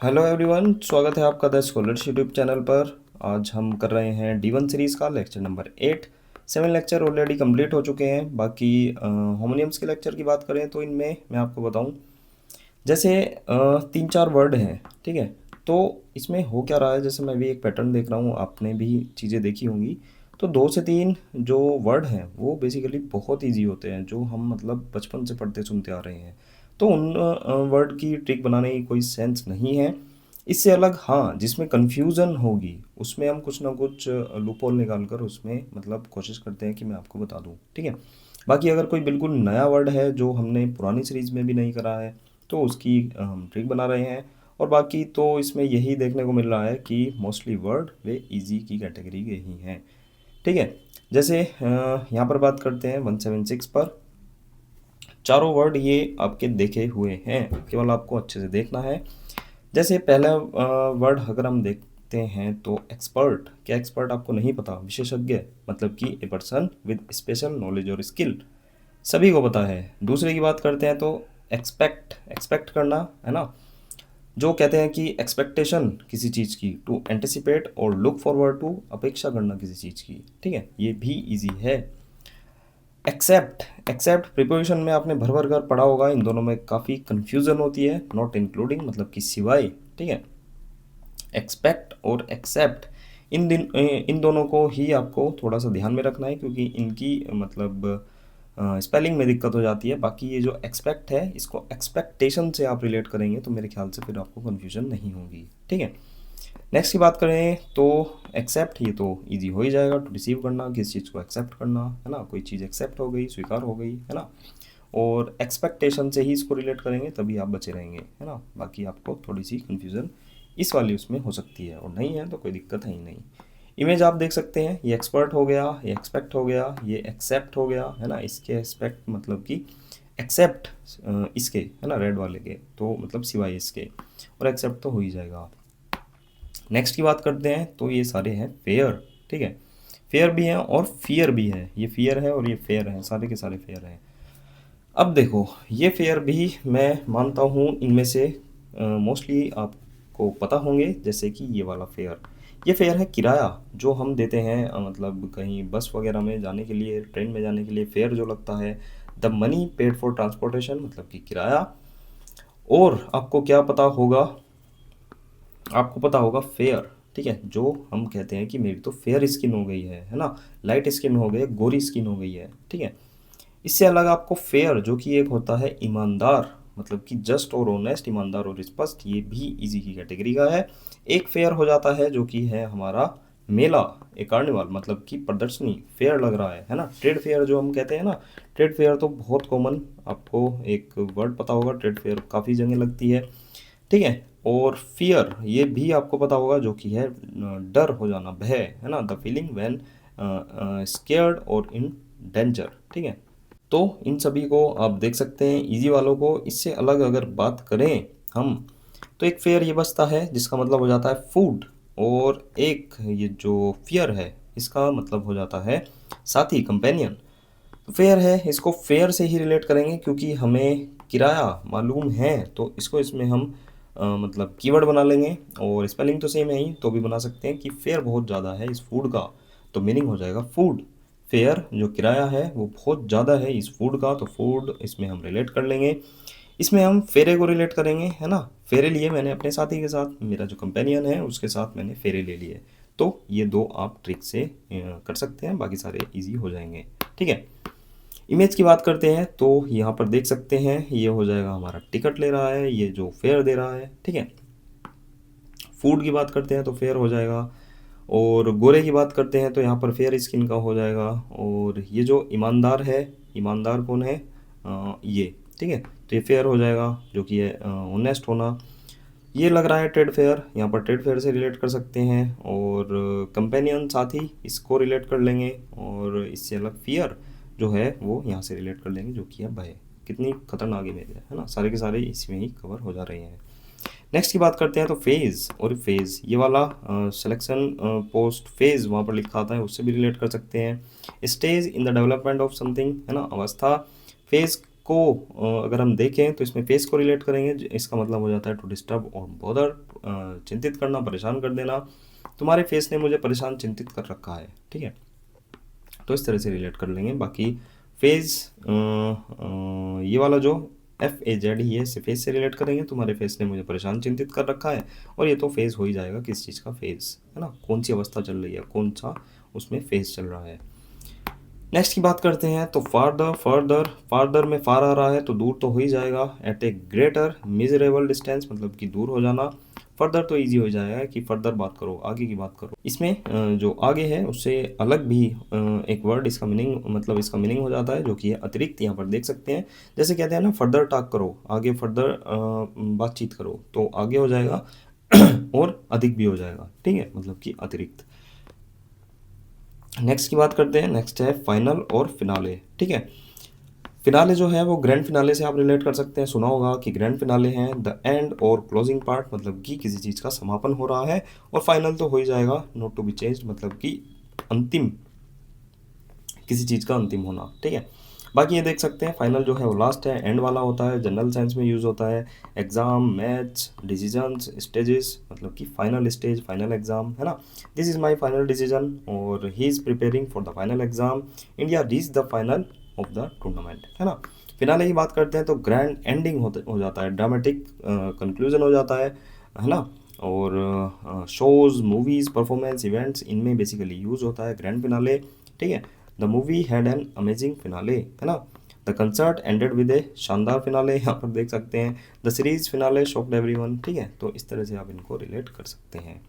Hello everyone, स्वागत है आपका द स्कॉलर्स यूट्यूब चैनल पर। आज हम कर रहे हैं D1 सीरीज़ का lecture number 8। 7 lecture already complete हो चुके हैं। बाकी होमोनियम्स के लेक्चर की बात करें तो इनमें मैं आपको बताऊं, जैसे 3-4 वर्ड हैं, ठीक है। तो इसमें हो क्या रहा है, जैसे मैं भी एक पैटर्न देख रहा हूँ, आपने भी चीज़ें देखी होंगी। तो 2 से 3 जो वर्ड हैं वो बेसिकली बहुत ईजी होते हैं, जो हम मतलब बचपन से पढ़ते सुनते आ रहे हैं। तो उन वर्ड की ट्रिक बनाने की कोई सेंस नहीं है। इससे अलग हाँ, जिसमें कन्फ्यूज़न होगी उसमें हम कुछ ना कुछ लूपहोल निकाल कर उसमें मतलब कोशिश करते हैं कि मैं आपको बता दूँ, ठीक है। बाकी अगर कोई बिल्कुल नया वर्ड है जो हमने पुरानी सीरीज़ में भी नहीं करा है तो उसकी हम ट्रिक बना रहे हैं। और बाकी तो इसमें यही देखने को मिल रहा है कि मोस्टली वर्ड वे इजी की कैटेगरी के ही हैं, ठीक है। जैसे यहाँ पर बात करते हैं 176 पर। चारों वर्ड ये आपके देखे हुए हैं, केवल आपको अच्छे से देखना है। जैसे पहला वर्ड अगर हम देखते हैं तो एक्सपर्ट। क्या एक्सपर्ट आपको नहीं पता? विशेषज्ञ, मतलब कि a person with special knowledge और स्किल, सभी को पता है। दूसरे की बात करते हैं तो एक्सपेक्ट। एक्सपेक्ट करना है ना, जो कहते हैं कि एक्सपेक्टेशन किसी चीज़ की, टू एंटिसिपेट और लुक फॉरवर्ड टू, अपेक्षा करना किसी चीज़ की, ठीक है। ये भी इजी है। एक्सेप्ट। एक्सेप्ट प्रिपोजिशन में आपने भर भर कर पढ़ा होगा, इन दोनों में काफ़ी कन्फ्यूज़न होती है। नॉट इंक्लूडिंग मतलब कि सिवाय, ठीक है। एक्सपेक्ट और एक्सेप्ट, इन दोनों को ही आपको थोड़ा सा ध्यान में रखना है, क्योंकि इनकी मतलब स्पेलिंग में दिक्कत हो जाती है। बाकी ये जो एक्सपेक्ट है इसको एक्सपेक्टेशन से आप रिलेट करेंगे तो मेरे ख्याल से फिर आपको कन्फ्यूजन नहीं होगी, ठीक है। नेक्स्ट की बात करें तो एक्सेप्ट, ये तो इजी हो ही जाएगा। टू रिसीव करना, किसी चीज़ को एक्सेप्ट करना, है ना। कोई चीज़ एक्सेप्ट हो गई, स्वीकार हो गई, है ना। और एक्सपेक्टेशन से ही इसको रिलेट करेंगे तभी आप बचे रहेंगे, है ना। बाकी आपको थोड़ी सी कन्फ्यूज़न इस वाली उसमें हो सकती है, और नहीं है तो कोई दिक्कत है ही नहीं। इमेज आप देख सकते हैं, ये एक्सपर्ट हो गया, ये एक्सपेक्ट हो गया, ये एक्सेप्ट हो गया, है ना। इसके एक्सपेक्ट मतलब कि एक्सेप्ट इसके, है ना, रेड वाले के, तो मतलब सिवाय इसके, और एक्सेप्ट तो हो ही जाएगा। नेक्स्ट की बात करते हैं तो ये सारे हैं फेयर, ठीक है। फेयर भी हैं और फियर भी है। ये फियर है और ये फेयर है, सारे के सारे फेयर हैं। अब देखो, ये फेयर भी मैं मानता हूँ इनमें से मोस्टली आपको पता होंगे, जैसे कि ये वाला फेयर। ये फेयर है किराया जो हम देते हैं, मतलब कहीं बस वगैरह में जाने के लिए, ट्रेन में जाने के लिए फेयर जो लगता है। The money paid for transportation, मतलब कि किराया। और आपको क्या पता होगा, आपको पता होगा फेयर, ठीक है। जो हम कहते हैं कि मेरी तो फेयर स्किन हो गई है ना, लाइट स्किन हो गई, गोरी स्किन हो गई है, ठीक है। इससे अलग आपको फेयर, जो कि एक होता है ईमानदार, मतलब कि जस्ट और ऑनेस्ट, ईमानदार और स्पष्ट, ये भी इजी की कैटेगरी का है। एक फेयर हो जाता है जो कि है हमारा मेला, एक कार्निवाल, मतलब कि प्रदर्शनी, फेयर लग रहा है ना। ट्रेड फेयर जो हम कहते हैं ना, ट्रेड फेयर तो बहुत कॉमन, आपको एक वर्ड पता होगा, ट्रेड फेयर काफ़ी जगह लगती है, ठीक है। और फियर ये भी आपको पता होगा, जो कि है डर हो जाना, भय, है ना। द फीलिंग व्हेन स्केयर्ड और इन डेंजर, ठीक है। तो इन सभी को आप देख सकते हैं, इजी वालों को। इससे अलग अगर बात करें हम, तो एक फेयर ये बचता है जिसका मतलब हो जाता है फूड, और एक ये जो फियर है इसका मतलब हो जाता है साथी, कंपेनियन। तो फेयर है, इसको फेयर से ही रिलेट करेंगे क्योंकि हमें किराया मालूम है, तो इसको इसमें हम मतलब कीवर्ड बना लेंगे। और स्पेलिंग तो सेम है ही, तो भी बना सकते हैं कि फेयर बहुत ज़्यादा है इस फूड का, तो मीनिंग हो जाएगा फूड। फेयर जो किराया है वो बहुत ज़्यादा है इस फूड का, तो फूड इसमें हम रिलेट कर लेंगे। इसमें हम फेरे को रिलेट करेंगे, है ना। फेरे लिए मैंने अपने साथी के साथ, मेरा जो कंपेनियन है उसके साथ मैंने फेरे ले लिए। तो ये दो आप ट्रिक से कर सकते हैं, बाकी सारे इजी हो जाएंगे, ठीक है। इमेज की बात करते हैं तो यहाँ पर देख सकते हैं, ये हो जाएगा हमारा टिकट ले रहा है, ये जो फेयर दे रहा है, ठीक है। फूड की बात करते हैं तो फेयर हो जाएगा। और गोरे की बात करते हैं तो यहाँ पर फेयर स्किन का हो जाएगा। और ये जो ईमानदार है, ईमानदार कौन है? ये, ठीक है। तो ये फेयर हो जाएगा, जो कि है ऑनेस्ट होना। ये लग रहा है ट्रेड फेयर, यहाँ पर ट्रेड फेयर से रिलेट कर सकते हैं। और कंपेनियन, साथी, इसको रिलेट कर लेंगे। और इससे अलग फियर जो है वो यहाँ से रिलेट कर लेंगे, जो कि है भय। कितनी खतरनाक इमेज है ना, सारे के सारे इसमें ही कवर हो जा रहे हैं। नेक्स्ट की बात करते हैं तो फेज़। और फेज़ ये वाला सिलेक्शन पोस्ट फेज़ वहाँ पर लिखा आता है, उससे भी रिलेट कर सकते हैं। Stage in the development of something, है ना, अवस्था। फेज़ को अगर हम देखें तो इसमें फेस को रिलेट करेंगे, इसका मतलब हो जाता है टू डिस्टर्ब और बॉदर, चिंतित करना, परेशान कर देना। तुम्हारे फेस ने मुझे परेशान चिंतित कर रखा है, ठीक है, तो इस तरह से रिलेट कर लेंगे। बाकी फेज ये वाला जो FAZ ही है, इसे फेज से रिलेट करेंगे, तुम्हारे फेस ने मुझे परेशान चिंतित कर रखा है, और ये तो फेज हो ही जाएगा किस चीज़ का, फेज है ना, कौन सी अवस्था चल रही है, कौन सा उसमें फेज चल रहा है। नेक्स्ट की बात करते हैं तो फार्दर, फर्दर, फार्दर में फार आ रहा है तो दूर तो हो ही जाएगा, एट ए ग्रेटर मिजरेबल डिस्टेंस मतलब कि दूर हो जाना। फर्दर तो इजी हो जाएगा कि फर्दर बात करो, आगे की बात करो। इसमें जो आगे है उससे अलग भी एक वर्ड इसका मीनिंग, मतलब इसका मीनिंग हो जाता है जो कि है अतिरिक्त, यहाँ पर देख सकते हैं। जैसे कहते हैं ना फर्दर टॉक करो, आगे फर्दर बातचीत करो, तो आगे हो जाएगा और अधिक भी हो जाएगा, ठीक है, मतलब कि अतिरिक्त। नेक्स्ट की बात करते हैं, नेक्स्ट है फाइनल और फिनाले, ठीक है। फिनाले जो है वो ग्रैंड फिनाले से आप रिलेट कर सकते हैं, सुना होगा कि ग्रैंड फिनाले हैं द एंड और क्लोजिंग पार्ट, मतलब कि किसी चीज़ का समापन हो रहा है। और फाइनल तो हो ही जाएगा, नॉट टू बी चेंज्ड, मतलब कि अंतिम, किसी चीज़ का अंतिम होना, ठीक है। बाकी ये देख सकते हैं फाइनल जो है वो लास्ट है, एंड वाला होता है, जनरल साइंस में यूज़ होता है, एग्ज़ाम, मैथ्स, डिसीजंस, स्टेजेस, मतलब कि फाइनल स्टेज, फाइनल एग्ज़ाम, है ना। This is my final decision और he is preparing for the final exam, India reach the final of the tournament, है ना। फिनाले की बात करते हैं तो ग्रैंड एंडिंग हो जाता है, ड्रामेटिक कंक्लूजन हो जाता है ना। और शोज़, मूवीज़, परफॉर्मेंस, इवेंट्स, इनमें बेसिकली यूज़ होता है ग्रैंड फिनाले, ठीक है। The movie had an amazing finale, है ना। द कंसर्ट एंडेड विद ए शानदार फिनाले, यहाँ पर देख सकते हैं। The series finale shocked everyone, ठीक है, तो इस तरह से आप इनको रिलेट कर सकते हैं।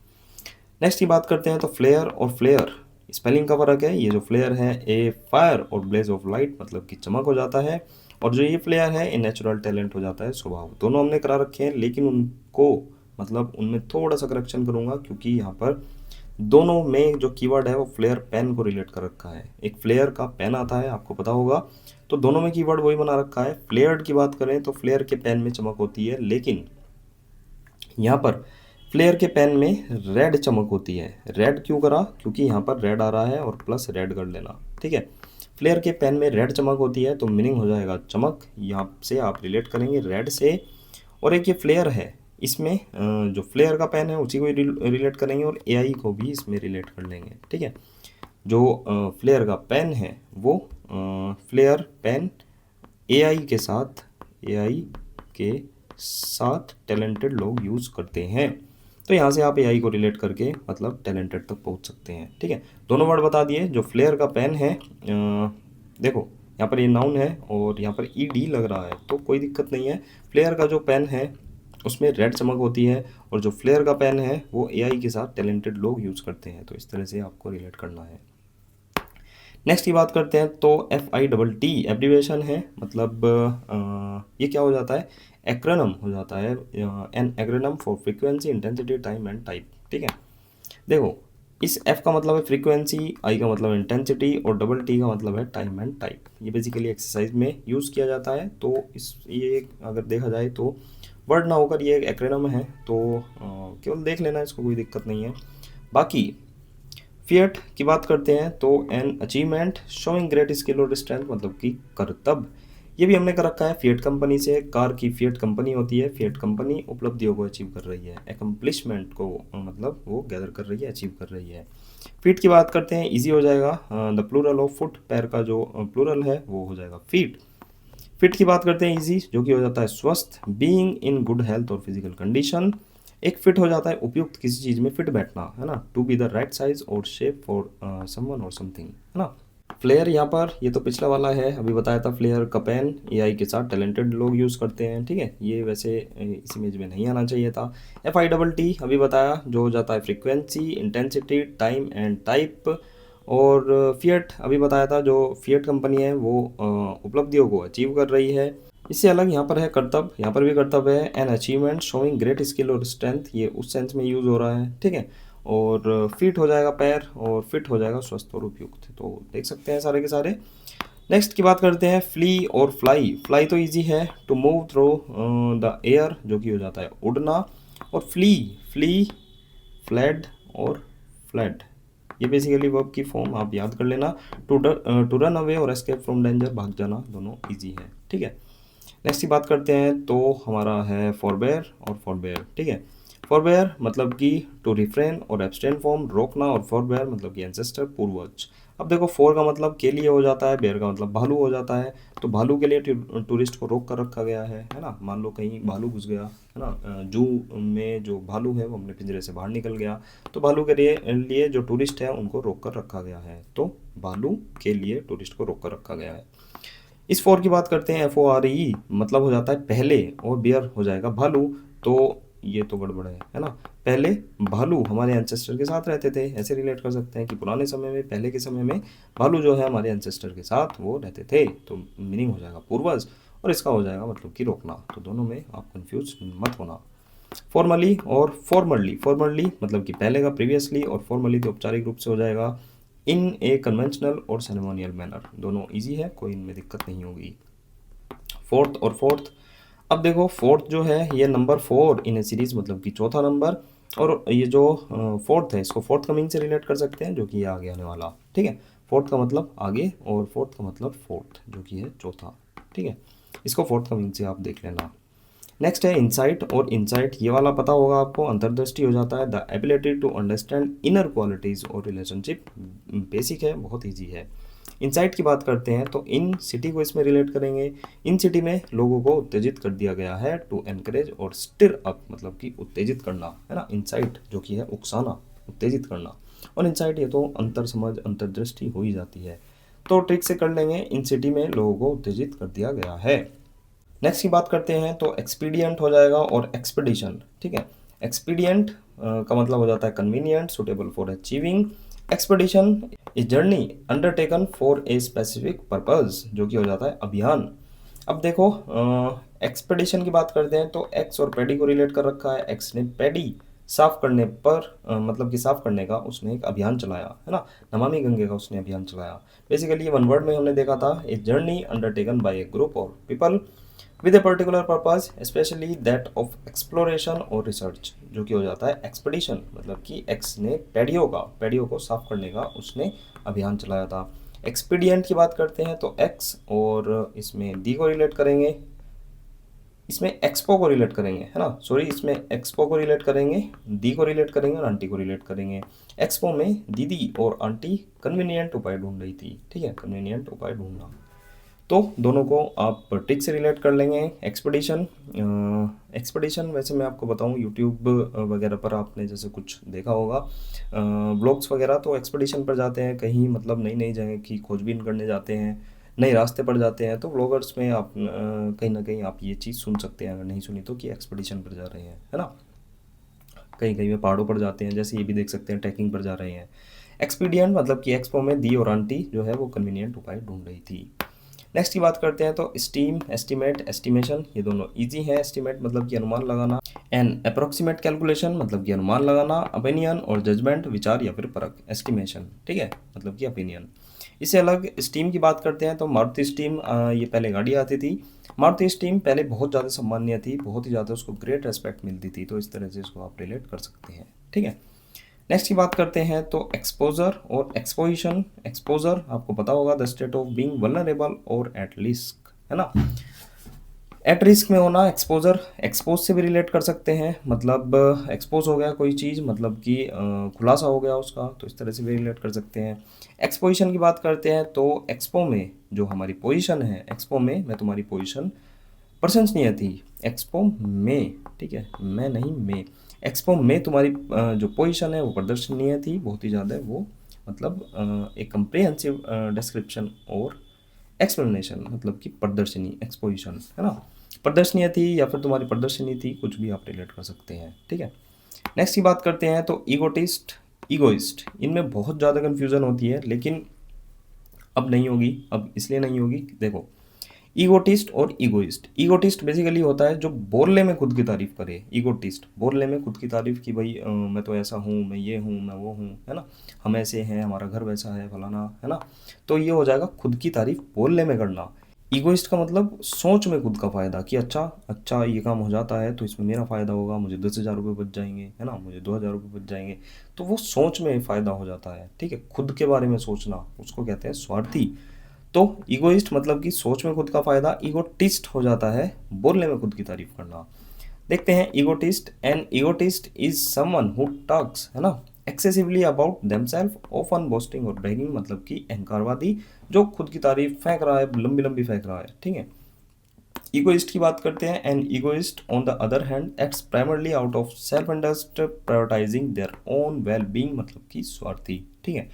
नेक्स्ट की बात करते हैं तो फ्लेयर और फ्लेयर, स्पेलिंग का फर्क है। ये जो फ्लेयर है ए फायर और ब्लेज ऑफ लाइट, मतलब कि चमक हो जाता है, और जो ये फ्लेयर है ए नेचुरल टैलेंट हो जाता है, स्वभाव। दोनों हमने करा रखे हैं, लेकिन उनको मतलब उनमें थोड़ा सा करेक्शन करूंगा, क्योंकि यहाँ पर दोनों में जो कीवर्ड है वो फ्लेयर पेन को रिलेट कर रखा है। एक फ्लेयर का पेन आता है, आपको पता होगा, तो दोनों में कीवर्ड वही बना रखा है। फ्लेयर्ड की बात करें तो फ्लेयर के पेन में चमक होती है, लेकिन यहाँ पर फ्लेयर के पेन में रेड चमक होती है। रेड क्यों करा, क्योंकि यहाँ पर रेड आ रहा है और प्लस रेड कर लेना, ठीक है। फ्लेयर के पेन में रेड चमक होती है तो मीनिंग हो जाएगा चमक, यहाँ से आप रिलेट करेंगे रेड से। और एक ये फ्लेयर है, इसमें जो फ्लेयर का पेन है उसी को रिलेट करेंगे, और AI को भी इसमें रिलेट कर लेंगे, ठीक है। जो फ्लेयर का पेन है वो फ्लेयर पेन AI के साथ टैलेंटेड लोग यूज़ करते हैं। तो यहाँ से आप AI को रिलेट करके मतलब टैलेंटेड तक पहुँच सकते हैं, ठीक है। दोनों वर्ड बता दिए। जो फ्लेयर का पेन है, देखो यहाँ पर ये नाउन है और यहाँ पर ED लग रहा है, तो कोई दिक्कत नहीं है। फ्लेयर का जो पेन है उसमें रेड चमक होती है, और जो फ्लेयर का पेन है वो AI के साथ टैलेंटेड लोग यूज़ करते हैं, तो इस तरह से आपको रिलेट करना है। नेक्स्ट की बात करते हैं तो FITT एब्रीवेशन है, मतलब ये क्या हो जाता है, एक्रोनम हो जाता है, an acronym for frequency, intensity, time and type, ठीक है। देखो इस F का मतलब है फ्रीक्वेंसी, I का मतलब है इंटेंसिटी, और T का मतलब है टाइम एंड टाइप। ये बेसिकली एक्सरसाइज में यूज़ किया जाता है, तो ये अगर देखा जाए तो वर्ड ना होकर ये एक एक्रोनम है, तो केवल देख लेना, इसको कोई दिक्कत नहीं है। बाकी फिएट की बात करते हैं तो an achievement showing great skill और स्ट्रेंथ, मतलब कि करतब। ये भी हमने कर रखा है फिएट कंपनी से, कार की फिएट कंपनी होती है, फिएट कंपनी उपलब्धियों को अचीव कर रही है, एकम्प्लिशमेंट को मतलब वो गैदर कर रही है, अचीव कर रही है। फीट की बात करते हैं, इजी हो जाएगा, द प्लूरल ऑफ फुट, पैर का जो प्लूरल है वो हो जाएगा फीट। फिट की बात करते हैं इजी, जो कि हो जाता है स्वस्थ, बीइंग इन गुड हेल्थ और फिजिकल कंडीशन। एक फिट हो जाता है उपयुक्त, किसी चीज़ में फिट बैठना, है ना, to be the right size और शेप फॉर समवन और समथिंग, है ना। फ्लेयर यहाँ पर ये तो पिछला वाला है, अभी बताया था फ्लेयर का पेन AI के साथ टैलेंटेड लोग यूज़ करते हैं, ठीक है। ये वैसे इस इमेज में नहीं आना चाहिए था। FITT अभी बताया, जो हो जाता है frequency, intensity, time and type. और फिएट अभी बताया था, जो फिएट कंपनी है वो उपलब्धियों को अचीव कर रही है। इससे अलग यहाँ पर है कर्तव्य, यहाँ पर भी कर्तव्य है, an achievement showing great skill और स्ट्रेंथ, ये उस सेंस में यूज़ हो रहा है, ठीक है। और फिट हो जाएगा पैर, और फिट हो जाएगा स्वस्थ और उपयुक्त, तो देख सकते हैं सारे के सारे। नेक्स्ट की बात करते हैं फ्ली और फ्लाई। फ्लाई तो इजी है, to move through the air, जो कि हो जाता है उड़ना। और फ्ली, फ्ली, फ्लैड और फ्लैड, ये बेसिकली वर्ब की फॉर्म आप याद कर लेना। टू रन अवे और एस्केप फ्रॉम डेंजर, भाग जाना, दोनों इजी है, ठीक है। नेक्स्ट की बात करते हैं तो हमारा है फॉरबेयर और फॉरबेयर, ठीक है। फॉरबेयर मतलब कि टू रिफ्रेन और एब्सटेन फ्रॉम, रोकना, और फॉरबेयर मतलब कि एंसेस्टर, पूर्वज। अब देखो, फॉर का मतलब के लिए हो जाता है, बेयर का मतलब भालू हो जाता है। तो भालू के लिए टूरिस्ट को रोक कर रखा गया है ना। मान लो कहीं भालू घुस गया है ना, जू में जो भालू है वो अपने पिंजरे से बाहर निकल गया, तो भालू के लिए जो टूरिस्ट है उनको रोक कर रखा गया है। तो भालू के लिए टूरिस्ट को रोक कर रखा गया है। इस फोर की बात करते हैं, FORE मतलब हो जाता है पहले, और बियर हो जाएगा भालू। तो ये तो गड़बड़ है ना। पहले भालू हमारे एंसेस्टर के साथ रहते थे, ऐसे रिलेट कर सकते हैं कि पुराने समय में, पहले के समय में भालू जो है हमारे एंसेस्टर के साथ वो रहते थे। तो मीनिंग हो जाएगा पूर्वज, और इसका हो जाएगा मतलब कि रोकना। तो दोनों में आप कंफ्यूज मत होना। फॉर्मली और फॉर्मली, फॉर्मली मतलब कि पहले का प्रीवियसली, और फॉर्मली तो औपचारिक रूप से हो जाएगा इन ए कन्वेंशनल और सेरेमोनियल मैनर। दोनों इजी है, कोई इनमें दिक्कत नहीं होगी। फोर्थ और फोर्थ, अब देखो फोर्थ जो है ये नंबर 4 इन ए सीरीज मतलब कि चौथा नंबर, और ये जो फोर्थ है इसको फोर्थ कमिंग से रिलेट कर सकते हैं, जो कि ये आगे आने वाला, ठीक है। फोर्थ का मतलब आगे, और फोर्थ का मतलब फोर्थ जो कि है चौथा, ठीक है। इसको फोर्थ कमिंग से आप देख लेना। नेक्स्ट है इंसाइट, और इंसाइट ये वाला पता होगा आपको, अंतर्दृष्टि हो जाता है, the ability to understand inner qualities और रिलेशनशिप। बेसिक है, बहुत ईजी है। इंसाइट की बात करते हैं तो इन सिटी को इसमें रिलेट करेंगे। इन सिटी में लोगों को उत्तेजित कर दिया गया है, टू एनकरेज और स्टिर अप मतलब कि उत्तेजित करना, है ना। इंसाइट जो कि है उकसाना, उत्तेजित करना, और इंसाइट ये तो अंतर समझ, अंतर्दृष्टि हो ही जाती है। तो ट्रिक से कर लेंगे, इन सिटी में लोगों को उत्तेजित कर दिया गया है। नेक्स्ट की बात करते हैं तो एक्सपीडियंट हो जाएगा, और एक्सपेडिशन, ठीक है। एक्सपीडियंट का मतलब हो जाता है convenient, suitable for achieving. Expedition A journey undertaken for a specific purpose, जो कि हो जाता है अभियान। अब देखो, एक्सपेडिशन की बात करते हैं तो एक्स और पैडी को रिलेट कर रखा है। एक्स ने पैडी साफ करने पर मतलब कि साफ करने का उसने एक अभियान चलाया, है ना। नमामि गंगे का उसने अभियान चलाया। बेसिकली ये वन वर्ड में हमने देखा था, a journey undertaken by a group of people with a particular purpose, specially that of exploration और रिसर्च, जो कि हो जाता है एक्सपेडिशन। मतलब कि एक्स ने पैडियो को साफ करने का उसने अभियान चलाया था। एक्सपीडियंट की बात करते हैं तो एक्स, और इसमें दी को रिलेट करेंगे, इसमें एक्सपो को रिलेट करेंगे, है ना। सॉरी, इसमें एक्सपो को रिलेट करेंगे, दी को रिलेट करेंगे, और आंटी को रिलेट करेंगे। एक्सपो में दीदी और आंटी कन्वीनियंट उपाय ढूंढ रही थी, ठीक है, कन्वीनियंट उपाय ढूंढना। तो दोनों को आप ट्रिक से रिलेट कर लेंगे। एक्सपेडिशन, एक्सपेडिशन वैसे मैं आपको बताऊं, यूट्यूब वगैरह पर आपने जैसे कुछ देखा होगा ब्लॉग्स वगैरह, तो एक्सपेडिशन पर जाते हैं कहीं, मतलब नई नई जगह की खोजबीन करने जाते हैं, नए रास्ते पर जाते हैं। तो ब्लॉगर्स में आप कहीं ना कहीं आप ये चीज़ सुन सकते हैं, अगर नहीं सुनी तो, कि एक्सपेडिशन पर जा रहे हैं, है ना। कहीं कहीं में पहाड़ों पर जाते हैं, जैसे ये भी देख सकते हैं ट्रैकिंग पर जा रहे हैं। एक्सपीडियंट मतलब कि एक्सपो में दी और आंटी जो है वो कन्वीनियंट उपाय ढूंढ रही थी। नेक्स्ट की बात करते हैं तो स्टीम, एस्टिमेट, एस्टिमेशन, ये दोनों इजी है। एस्टिमेट मतलब कि अनुमान लगाना, एंड अप्रोक्सीमेट कैलकुलेशन मतलब कि अनुमान लगाना, ओपिनियन और जजमेंट विचार या फिर परख, एस्टिमेशन, ठीक है, मतलब कि ओपिनियन। इससे अलग स्टीम की बात करते हैं तो मारुति स्टीम, ये पहले गाड़ी आती थी। मारुति स्टीम पहले बहुत ज़्यादा सम्माननीय थी, बहुत ही ज़्यादा उसको ग्रेट रेस्पेक्ट मिलती थी, तो इस तरह से इसको आप रिलेट कर सकते हैं, ठीक है। नेक्स्ट की बात करते हैं तो एक्सपोजर और एक्सपोजिशन। एक्सपोजर आपको पता होगा, the state of being vulnerable और एट रिस्क, है ना। एट रिस्क में होना, एक्सपोजर, एक्सपोज से भी रिलेट कर सकते हैं, मतलब एक्सपोज हो गया कोई चीज़, मतलब कि खुलासा हो गया उसका, तो इस तरह से भी रिलेट कर सकते हैं। एक्सपोजिशन की बात करते हैं तो एक्सपो में जो हमारी पोजीशन है, एक्सपो में मैं तुम्हारी पोजीशन प्रशंसनीय थी, एक्सपो में, ठीक है, मैं नहीं में। एक्सपो में तुम्हारी जो पोजीशन है वो प्रदर्शनीय थी, बहुत ही ज़्यादा, वो मतलब एक कंप्रिहेंसिव डिस्क्रिप्शन और एक्सप्लेनेशन, मतलब कि प्रदर्शनी, एक्सपोजिशन, है ना। प्रदर्शनीय थी या फिर तुम्हारी प्रदर्शनी थी, कुछ भी आप रिलेट कर सकते हैं, ठीक है। नेक्स्ट की बात करते हैं तो ईगोटिस्ट, ईगोइस्ट, इनमें बहुत ज़्यादा कन्फ्यूज़न होती है, लेकिन अब नहीं होगी। अब इसलिए नहीं होगी, देखो, ईगोटिस्ट और ईगोइस्ट। ईगोटिस्ट बेसिकली होता है जो बोलने में खुद की तारीफ करे। ईगोटिस्ट बोलने में खुद की तारीफ की, भाई मैं तो ऐसा हूँ, मैं ये हूँ, मैं वो हूँ, है ना, हम ऐसे हैं, हमारा घर वैसा है, फलाना, है ना। तो ये हो जाएगा खुद की तारीफ बोलने में करना। ईगोइस्ट का मतलब सोच में खुद का फ़ायदा, कि अच्छा अच्छा ये काम हो जाता है तो इसमें मेरा फ़ायदा होगा, मुझे 10,000 रुपये बच जाएंगे, है ना, मुझे 2,000 रुपये बच जाएंगे। तो वो सोच में फ़ायदा हो जाता है, ठीक है, खुद के बारे में सोचना, उसको कहते हैं स्वार्थी। तो ईगोइस्ट मतलब कि सोच में खुद का फायदा, ईगोटिस्ट हो जाता है बोलने में खुद की तारीफ करना। देखते हैं egotist. An egotist is someone who talks, है ना, excessively about themselves, often boasting और ब्रैगिंग, मतलब कि अहंकारवादी जो खुद की तारीफ फेंक रहा है, लंबी लंबी फेंक रहा है, ठीक है। ईगोइस्ट की बात करते हैं। An egoist on the other hand acts primarily out of self interest, prioritising their own well being, मतलब कि स्वार्थी, ठीक है।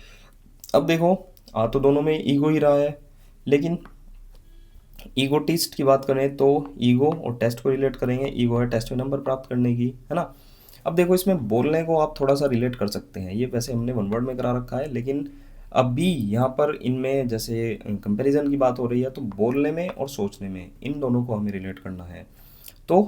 अब देखो, आ तो दोनों में ईगो ही रहा है, लेकिन ईगोटिस्ट की बात करें तो ईगो और टेस्ट को रिलेट करेंगे। ईगो है टेस्ट में नंबर प्राप्त करने की, है ना। अब देखो, इसमें बोलने को आप थोड़ा सा रिलेट कर सकते हैं, ये वैसे हमने वन वर्ड में करा रखा है, लेकिन अभी यहाँ पर इनमें जैसे कंपैरिजन की बात हो रही है, तो बोलने में और सोचने में इन दोनों को हमें रिलेट करना है। तो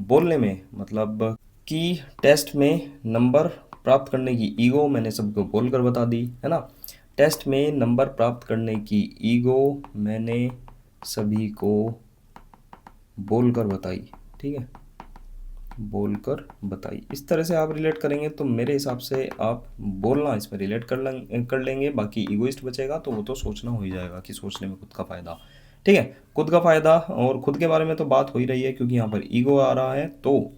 बोलने में मतलब कि टेस्ट में नंबर प्राप्त करने की ईगो मैंने सबको बोलकर बता दी, है ना। टेस्ट में नंबर प्राप्त करने की ईगो मैंने सभी को बोलकर बताई, ठीक है, बोलकर बताई। इस तरह से आप रिलेट करेंगे तो मेरे हिसाब से आप बोलना इसमें रिलेट कर लेंगे। बाकी ईगोइस्ट बचेगा तो वो तो सोचना हो ही जाएगा कि सोचने में खुद का फायदा, ठीक है। खुद का फायदा और खुद के बारे में तो बात हो ही रही है, क्योंकि यहाँ पर ईगो आ रहा है। तो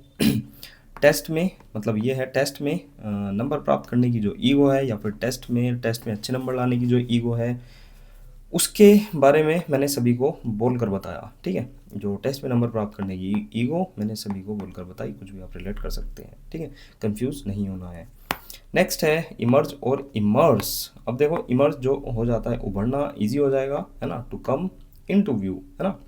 टेस्ट में मतलब ये है, टेस्ट में नंबर प्राप्त करने की जो ईगो है, या फिर टेस्ट में अच्छे नंबर लाने की जो ईगो है, उसके बारे में मैंने सभी को बोलकर बताया, ठीक है। जो टेस्ट में नंबर प्राप्त करने की ईगो मैंने सभी को बोलकर बताई, कुछ भी आप रिलेट कर सकते हैं, ठीक है, कंफ्यूज नहीं होना है। नेक्स्ट है इमर्ज और इमर्स। अब देखो, इमर्ज जो हो जाता है उभरना, इजी हो जाएगा, है ना, to come into view, है ना।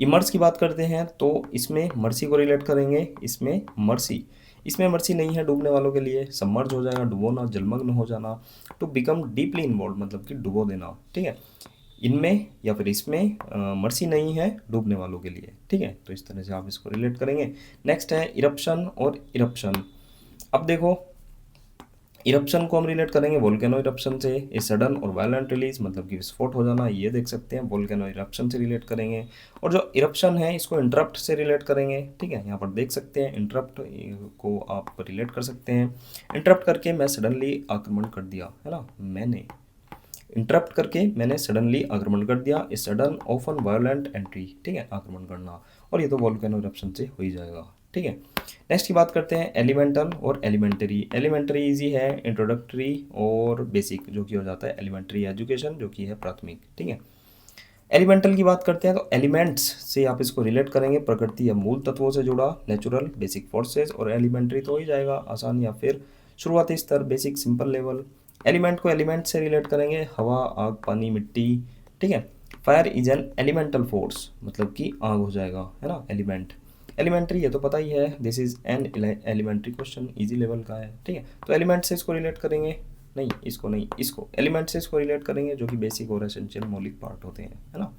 इमर्स की बात करते हैं तो इसमें मर्सी को रिलेट करेंगे। इसमें मर्सी नहीं है डूबने वालों के लिए, सबमर्ज हो जाएगा, डुबोना, जलमग्न हो जाना। टू बिकम डीपली इन्वॉल्व मतलब कि डुबो देना, ठीक है। इनमें या फिर इसमें मर्सी नहीं है डूबने वालों के लिए, ठीक है। तो इस तरह से आप इसको रिलेट करेंगे। नेक्स्ट है इरप्शन और इरप्शन। अब देखो, इरप्शन को हम रिलेट करेंगे वोल्केनो इरप्शन से। ए सडन और वायलेंट रिलीज मतलब कि विस्फोट हो जाना, ये देख सकते हैं, वोल्केनो इरप्शन से रिलेट करेंगे। और जो इरप्शन है इसको इंटरप्ट से रिलेट करेंगे, ठीक है। यहाँ पर देख सकते हैं इंटरप्ट को आप रिलेट कर सकते हैं। इंटरप्ट करके मैं सडनली आक्रमण कर दिया, है ना, मैंने इंटरप्ट करके मैंने सडनली आक्रमण कर दिया। A sudden often violent entry, ठीक है, आक्रमण करना। और ये तो वोल्केनो इरप्शन से हो ही जाएगा, ठीक है। नेक्स्ट की बात करते हैं एलिमेंटल और एलिमेंट्री। एलिमेंट्री इजी है, इंट्रोडक्टरी और बेसिक जो कि हो जाता है एलिमेंट्री एजुकेशन, जो कि है प्राथमिक, ठीक है। एलिमेंटल की बात करते हैं तो एलिमेंट्स से आप इसको रिलेट करेंगे, प्रकृति या मूल तत्वों से जुड़ा, नेचुरल, बेसिक फोर्सेस। और एलिमेंट्री तो हो ही जाएगा आसान, या फिर शुरुआती स्तर, बेसिक, सिंपल लेवल। एलिमेंट को एलिमेंट से रिलेट करेंगे, हवा, आग, पानी, मिट्टी, ठीक है। Fire is an elemental force मतलब कि आग हो जाएगा, है ना, एलिमेंट। एलिमेंट्री ये तो पता ही है, this is an elementary question, easy level का है, ठीक है। तो एलिमेंट से इसको रिलेट करेंगे, नहीं इसको नहीं, इसको एलिमेंट से इसको रिलेट करेंगे, जो कि बेसिक और एसेंशियल मौलिक पार्ट होते हैं, है ना।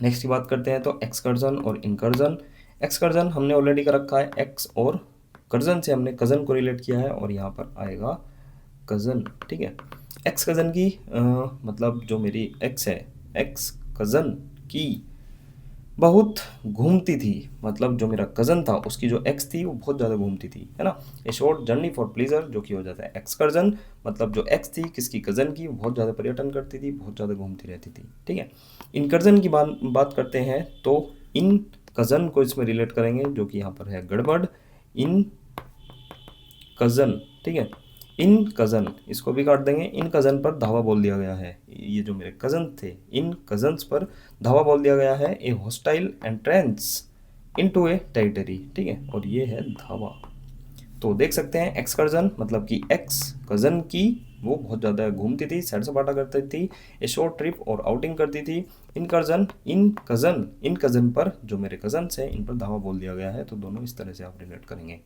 नेक्स्ट की बात करते हैं तो एक्सकर्जन और इंकर्जन। एक्सकर्जन हमने ऑलरेडी कर रखा है, एक्स और कर्जन से हमने कज़न को रिलेट किया है, और यहाँ पर आएगा कज़न, ठीक है। एक्स कज़न की मतलब जो मेरी एक्स है, एक्स कज़न की बहुत घूमती थी, मतलब जो मेरा कज़न था उसकी जो एक्स थी वो बहुत ज़्यादा घूमती थी, है ना। ए शॉर्ट जर्नी फॉर प्लीजर जो कि हो जाता है एक्सकर्जन, मतलब जो एक्स थी किसकी, कज़न की, बहुत ज़्यादा पर्यटन करती थी, बहुत ज़्यादा घूमती रहती थी, ठीक है। इनकर्जन की बात करते हैं तो इन कज़न को इसमें रिलेट करेंगे, जो कि यहाँ पर है गड़बड़, इन कज़न, ठीक है। इन कज़न इसको भी काट देंगे, इन कज़न पर धावा बोल दिया गया है, ये जो मेरे कज़न थे इन कज़न्स पर धावा बोल दिया गया है। ए हॉस्टाइल एंट्रेंस इनटू ए टेरिटरी, ठीक है, और ये है धावा। तो देख सकते हैं एक्सकर्जन मतलब कि एक्स कज़न की वो बहुत ज़्यादा घूमती थी, सैर सपाटा करती थी, ए शॉर्ट ट्रिप और आउटिंग करती थी। इन कज़न पर जो मेरे कज़न्स हैं इन पर धावा बोल दिया गया है, तो दोनों इस तरह से आप रिलेट करेंगे।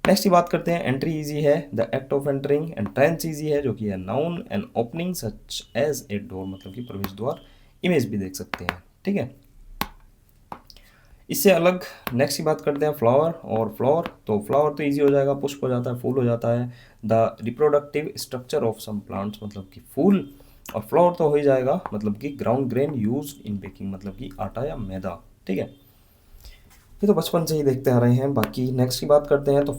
नेक्स्ट की बात करते हैं एंट्री इजी है, the act of entering. Entrance easy है जो कि है noun, and opening such as a door मतलब कि प्रवेश द्वार, इमेज भी देख सकते हैं, ठीक है। इससे अलग नेक्स्ट की बात करते हैं फ्लावर और फ्लावर। तो फ्लावर तो इजी हो जाएगा, पुष्प हो जाता है, फूल हो जाता है। The reproductive structure of some plants मतलब कि फूल, और फ्लावर तो हो ही जाएगा मतलब कि ground grain use in baking मतलब कि आटा या मैदा, ठीक है। ये तो बचपन से ही देखते आ रहे हैं। बाकी नेक्स्ट की बात करते हैं तो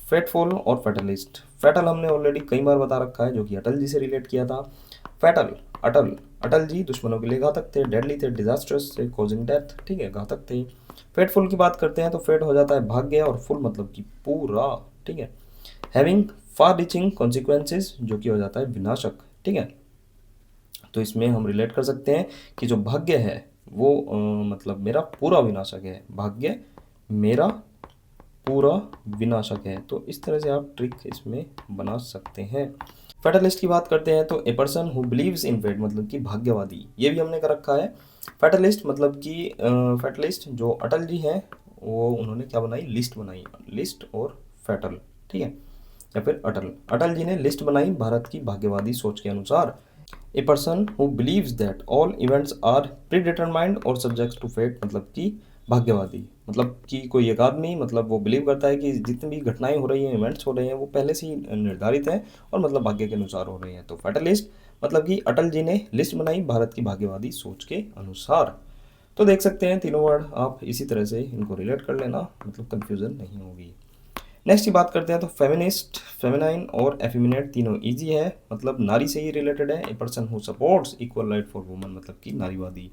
फेटफुल और फेटलिस्ट। फेटल हमने ऑलरेडी कई बार बता रखा है, जो कि अटल जी से रिलेट किया था। फैटल, अटल, अटल जी दुश्मनों के लिए घातक थे। डेडली थे, डिजास्ट्रस से, कॉजिंग डेथ, ठीक है, घातक थे। फेटफुल की बात करते हैं तो फेट हो जाता है भाग्य, और फुल मतलब कि पूरा, ठीक है। हैविंग फार रीचिंग कॉन्सिक्वेंसेज, जो कि हो जाता है विनाशक, ठीक है। तो इसमें हम रिलेट कर सकते हैं कि जो भाग्य है वो मतलब मेरा पूरा विनाशक है, भाग्य मेरा पूरा विनाशक है। तो इस तरह से आप ट्रिक इसमें बना सकते हैं। फैटलिस्ट की बात करते हैं तो a person who believes in fate, मतलब कि भाग्यवादी, ये भी हमने कर रखा है। फैटलिस्ट मतलब कि फैटलिस्ट जो अटल जी हैं वो उन्होंने क्या बनाई, लिस्ट बनाई, लिस्ट और फैटल, ठीक है, या फिर अटल, अटल जी ने लिस्ट बनाई भारत की भाग्यवादी सोच के अनुसार। A person who believes that all events are predetermined और सब्जेक्ट टू फेट, मतलब कि भाग्यवादी, मतलब कि कोई एक आदमी मतलब वो बिलीव करता है कि जितनी भी घटनाएं हो रही हैं, इवेंट्स हो रहे हैं, वो पहले से ही निर्धारित हैं और मतलब भाग्य के अनुसार हो रहे हैं। तो फैटलिस्ट मतलब कि अटल जी ने लिस्ट बनाई भारत की भाग्यवादी सोच के अनुसार। तो देख सकते हैं तीनों वर्ड आप इसी तरह से इनको रिलेट कर लेना, मतलब कन्फ्यूजन नहीं होगी। नेक्स्ट की बात करते हैं तो फेमिनिस्ट, फेमिनाइन और एफिमिनेट तीनों इजी है, मतलब नारी से ही रिलेटेड है। ए person who supports equal right for woman, मतलब कि नारीवादी।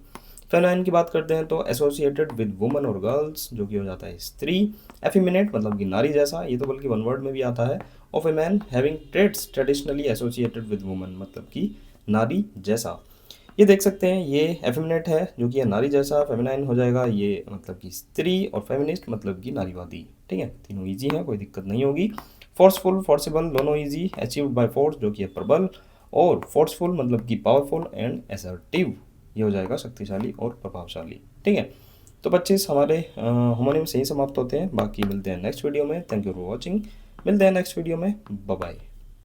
फेमिनाइन की बात करते हैं तो एसोसिएटेड विद वुमन और गर्ल्स, जो कि हो जाता है स्त्री। एफिमिनेट मतलब कि नारी जैसा, ये तो बल्कि वन वर्ड में भी आता है। Of a man having traits traditionally associated with woman, मतलब कि नारी जैसा। ये देख सकते हैं ये एफेमिनेट है जो कि है नारी जैसा, फेमिनाइन हो जाएगा ये मतलब कि स्त्री, और फेमिनिस्ट मतलब कि नारीवादी, ठीक है। तीनों इजी हैं, कोई दिक्कत नहीं होगी। फोर्सफुल, फोर्सेबल दोनों इजी। अचीव्ड बाय फोर्स जो कि है प्रबल, और फोर्सफुल मतलब कि पावरफुल एंड असर्टिव, ये हो जाएगा शक्तिशाली और प्रभावशाली, ठीक है। तो 25 हमारे होमोनिम से ही समाप्त होते हैं, बाकी मिलते हैं नेक्स्ट वीडियो में। थैंक यू फॉर वॉचिंग, मिलते हैं नेक्स्ट वीडियो में, बाय बाय।